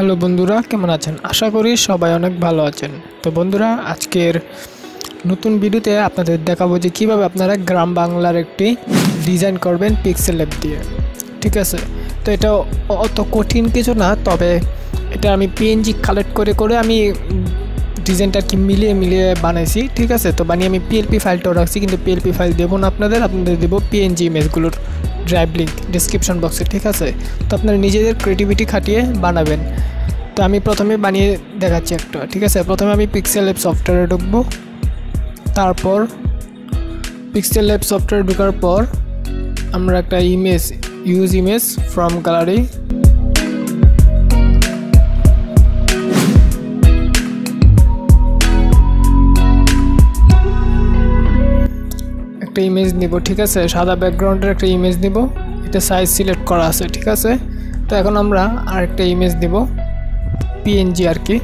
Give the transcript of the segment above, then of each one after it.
Hello বন্ধুরা, কেমন আছেন? আশা করি সবাই অনেক ভালো আছেন। তো বন্ধুরা, আজকের নতুন ভিডিওতে আপনাদের দেখাবো যে কীভাবে আপনারা গ্রাম বাংলার একটি ডিজাইন করবেন পিক্সেল ল্যাব দিয়ে। ঠিক আছে, তো এটা অত কঠিন কিছু না, তবে এটা আমি পিএনজি কালেক্ট করে আমি ডিজাইনটা কি মিলিয়ে বানাইছি। ঠিক আছে, তো বানিয়ে আমি পিএলপি ফাইলটাও রাখছি, কিন্তু পিএলপি ফাইল দেবো না আপনাদের দেবো পিএনজি ইমেজগুলোর ড্রাইভ লিঙ্ক ডিসক্রিপশন বক্সে। ঠিক আছে, তো আপনারা নিজেদের ক্রিয়েটিভিটি খাটিয়ে বানাবেন। তো আমি প্রথমে বানিয়ে দেখাচ্ছি একটা। ঠিক আছে, প্রথমে আমি পিক্সেল ল্যাব সফটওয়্যারে ঢুকবো। তারপর পিক্সেল ল্যাব সফটওয়্যারে ঢোকার পর আমরা একটা image use image from gallery, একটা ইমেজ নিব। ঠিক আছে, সাদা ব্যাকগ্রাউন্ডের একটা ইমেজ নিব, এটা সাইজ সিলেক্ট করা আছে। ঠিক আছে, তো এখন আমরা আরেকটা ইমেজ দিব পিএনজি আর কি।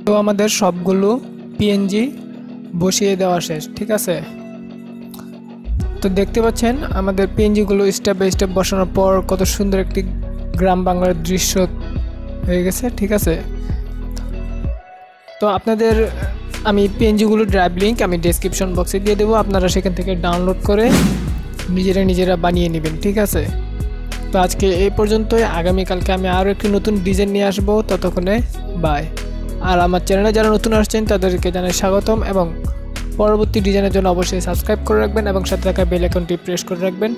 তো আমাদের সবগুলো পিএনজি বসিয়ে দেওয়া শেষ। ঠিক আছে, তো দেখতে পাচ্ছেন আমাদের পিএনজিগুলো স্টেপ বাই স্টেপ বসানোর পর কত সুন্দর একটি গ্রাম বাংলার দৃশ্য হয়ে গেছে। ঠিক আছে, তো আপনাদের আমি পিএনজিগুলো ড্রাইভ লিঙ্ক আমি ডেসক্রিপশন বক্সে দিয়ে দেবো, আপনারা সেখান থেকে ডাউনলোড করে নিজেরা বানিয়ে নেবেন। ঠিক আছে, তো আজকে এই পর্যন্তই। আগামীকালকে আমি আরও একটি নতুন ডিজাইন নিয়ে আসবো। ততক্ষণে বাই। আর আমার চ্যানেলে যারা নতুন আসছেন তাদেরকে জানাই স্বাগতম, এবং পরবর্তী ডিজাইনের জন্য অবশ্যই সাবস্ক্রাইব করে রাখবেন এবং সাথে থাকা বেল আইকনটি প্রেস করে রাখবেন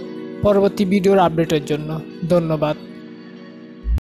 পরবর্তী ভিডিওর আপডেটের জন্য। ধন্যবাদ।